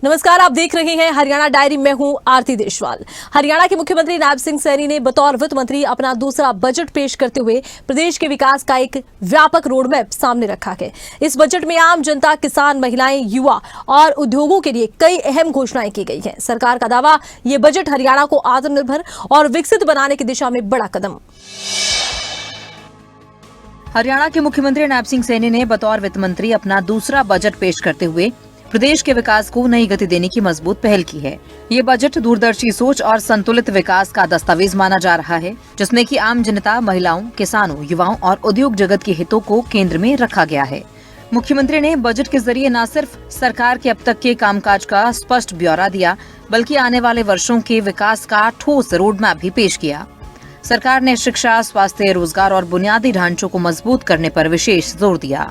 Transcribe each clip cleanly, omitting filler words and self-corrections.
नमस्कार, आप देख रहे हैं हरियाणा डायरी। मैं हूं आरती देशवाल। हरियाणा के मुख्यमंत्री नायब सिंह सैनी ने बतौर वित्त मंत्री अपना दूसरा बजट पेश करते हुए प्रदेश के विकास का एक व्यापक रोडमैप सामने रखा है। इस बजट में आम जनता, किसान, महिलाएं, युवा और उद्योगों के लिए कई अहम घोषणाएं की गई हैं। सरकार का दावा, ये बजट हरियाणा को आत्मनिर्भर और विकसित बनाने की दिशा में बड़ा कदम। हरियाणा के मुख्यमंत्री नायब सिंह सैनी ने बतौर वित्त मंत्री अपना दूसरा बजट पेश करते हुए प्रदेश के विकास को नई गति देने की मजबूत पहल की है। ये बजट दूरदर्शी सोच और संतुलित विकास का दस्तावेज माना जा रहा है, जिसमें कि आम जनता, महिलाओं, किसानों, युवाओं और उद्योग जगत के हितों को केंद्र में रखा गया है। मुख्यमंत्री ने बजट के जरिए न सिर्फ सरकार के अब तक के कामकाज का स्पष्ट ब्यौरा दिया, बल्कि आने वाले वर्षों के विकास का ठोस रोडमैप भी पेश किया। सरकार ने शिक्षा, स्वास्थ्य, रोजगार और बुनियादी ढांचों को मजबूत करने पर विशेष जोर दिया,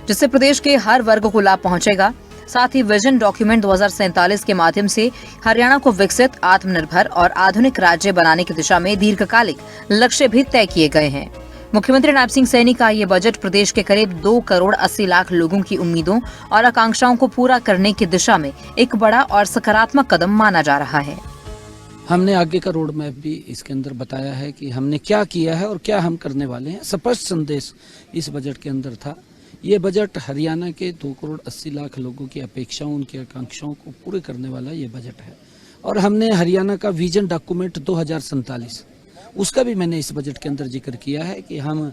जिससे प्रदेश के हर वर्ग को लाभ पहुंचेगा। साथ ही विजन डॉक्यूमेंट 2047 के माध्यम से हरियाणा को विकसित, आत्मनिर्भर और आधुनिक राज्य बनाने की दिशा में दीर्घकालिक लक्ष्य भी तय किए गए हैं। मुख्यमंत्री नायब सिंह सैनी का ये बजट प्रदेश के करीब 2 करोड़ 80 लाख लोगों की उम्मीदों और आकांक्षाओं को पूरा करने की दिशा में एक बड़ा और सकारात्मक कदम माना जा रहा है। हमने आगे का रोड मैप भी इसके अंदर बताया है कि हमने क्या किया है और क्या हम करने वाले हैं। स्पष्ट संदेश इस बजट के अंदर था। ये बजट हरियाणा के 2 करोड़ 80 लाख लोगों की अपेक्षाओं, उनकी आकांक्षाओं को पूरे करने वाला ये बजट है। और हमने हरियाणा का विजन डॉक्यूमेंट 2047 उसका भी मैंने इस बजट के अंदर जिक्र किया है कि हम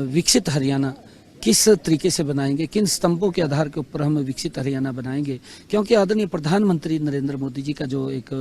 विकसित हरियाणा किस तरीके से बनाएंगे, किन स्तंभों के आधार के ऊपर हम विकसित हरियाणा बनाएंगे। क्योंकि आदरणीय प्रधानमंत्री नरेंद्र मोदी जी का जो एक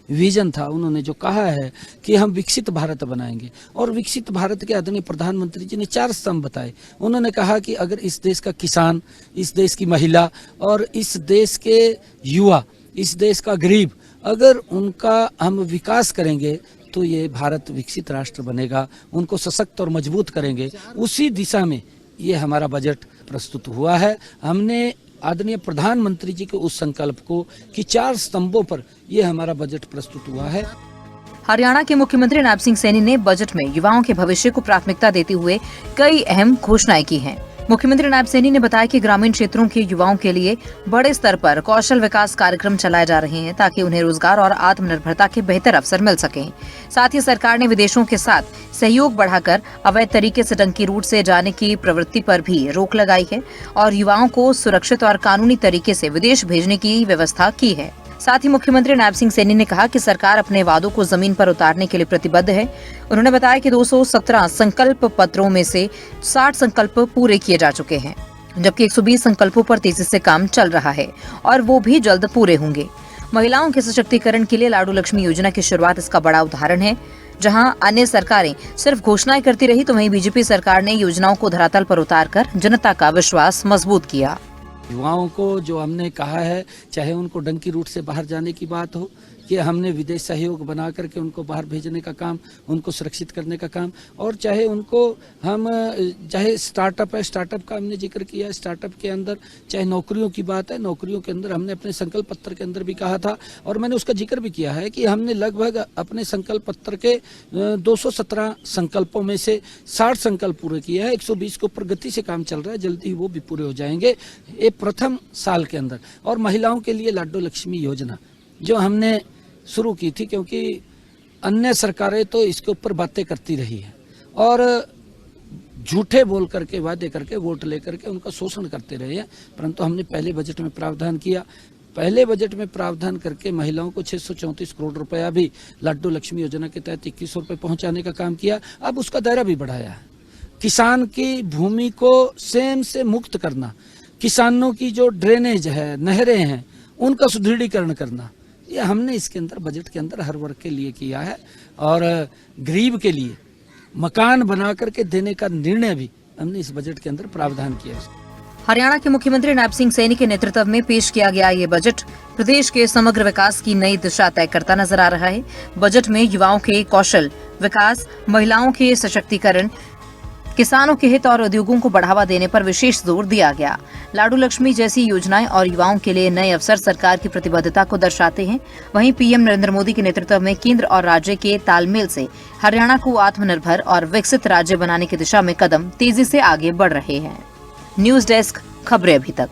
विजन था, उन्होंने जो कहा है कि हम विकसित भारत बनाएंगे, और विकसित भारत के आदरणीय प्रधानमंत्री जी ने 4 स्तंभ बताए। उन्होंने कहा कि अगर इस देश का किसान, इस देश की महिला और इस देश के युवा, इस देश का गरीब, अगर उनका हम विकास करेंगे तो ये भारत विकसित राष्ट्र बनेगा। उनको सशक्त और मजबूत करेंगे। उसी दिशा में ये हमारा बजट प्रस्तुत हुआ है। हमने आदरणीय प्रधानमंत्री जी के उस संकल्प को कि 4 स्तंभों पर ये हमारा बजट प्रस्तुत हुआ है। हरियाणा के मुख्यमंत्री नायब सिंह सैनी ने बजट में युवाओं के भविष्य को प्राथमिकता देते हुए कई अहम घोषणाएं की हैं। मुख्यमंत्री नायब सैनी ने बताया कि ग्रामीण क्षेत्रों के युवाओं के लिए बड़े स्तर पर कौशल विकास कार्यक्रम चलाए जा रहे हैं, ताकि उन्हें रोजगार और आत्मनिर्भरता के बेहतर अवसर मिल सकें। साथ ही सरकार ने विदेशों के साथ सहयोग बढ़ाकर अवैध तरीके से डंकी रूट से जाने की प्रवृत्ति पर भी रोक लगाई है और युवाओं को सुरक्षित और कानूनी तरीके से विदेश भेजने की व्यवस्था की है। साथ ही मुख्यमंत्री नायब सिंह सैनी ने कहा कि सरकार अपने वादों को जमीन पर उतारने के लिए प्रतिबद्ध है। उन्होंने बताया कि 217 संकल्प पत्रों में से 60 संकल्प पूरे किए जा चुके हैं, जबकि 120 संकल्पों पर तेजी से काम चल रहा है और वो भी जल्द पूरे होंगे। महिलाओं के सशक्तिकरण के लिए लाडू लक्ष्मी योजना की शुरुआत इसका बड़ा उदाहरण है। जहां अन्य सरकारें सिर्फ घोषणाएं करती रही, तो वहीं बीजेपी सरकार ने योजनाओं को धरातल पर उतारकर जनता का विश्वास मजबूत किया। युवाओं को जो हमने कहा है, चाहे उनको डंकी रूट से बाहर जाने की बात हो, कि हमने विदेश सहयोग बना करके उनको बाहर भेजने का काम, उनको सुरक्षित करने का काम, और चाहे उनको हम चाहे स्टार्टअप है, स्टार्टअप का हमने जिक्र किया। स्टार्टअप के अंदर चाहे नौकरियों की बात है, नौकरियों के अंदर हमने अपने संकल्प पत्र के अंदर भी कहा था, और मैंने उसका जिक्र भी किया है कि हमने लगभग अपने संकल्प पत्र के 217 संकल्पों में से 60 संकल्प पूरे किए हैं। 120 के ऊपर गति से काम चल रहा है, जल्दी ही वो भी पूरे हो जाएंगे ये प्रथम साल के अंदर। और महिलाओं के लिए लाडू लक्ष्मी योजना जो हमने शुरू की थी, क्योंकि अन्य सरकारें तो इसके ऊपर बातें करती रही है और झूठे बोल करके, वादे करके, वोट लेकर के उनका शोषण करते रहे हैं, परंतु हमने पहले बजट में प्रावधान किया। पहले बजट में प्रावधान करके महिलाओं को 634 करोड़ रुपया भी लाडू लक्ष्मी योजना के तहत 2100 रुपये पहुंचाने का काम किया। अब उसका दायरा भी बढ़ाया है। किसान की भूमि को सेम से मुक्त करना, किसानों की जो ड्रेनेज है, नहरें हैं, उनका सुदृढ़ीकरण करना, ये हमने इसके अंदर बजट के अंदर हर वर्ग के लिए किया है। और गरीब के लिए मकान बना करके देने का निर्णय भी हमने इस बजट के अंदर प्रावधान किया है। हरियाणा के मुख्यमंत्री नायब सिंह सैनी के नेतृत्व में पेश किया गया ये बजट प्रदेश के समग्र विकास की नई दिशा तय करता नजर आ रहा है। बजट में युवाओं के कौशल विकास, महिलाओं के सशक्तिकरण, किसानों के हित और उद्योगों को बढ़ावा देने पर विशेष जोर दिया गया। लाडू लक्ष्मी जैसी योजनाएं और युवाओं के लिए नए अवसर सरकार की प्रतिबद्धता को दर्शाते हैं। वहीं पीएम नरेंद्र मोदी के नेतृत्व में केंद्र और राज्य के तालमेल से हरियाणा को आत्मनिर्भर और विकसित राज्य बनाने की दिशा में कदम तेजी से आगे बढ़ रहे हैं। न्यूज डेस्क, खबरें अभी तक।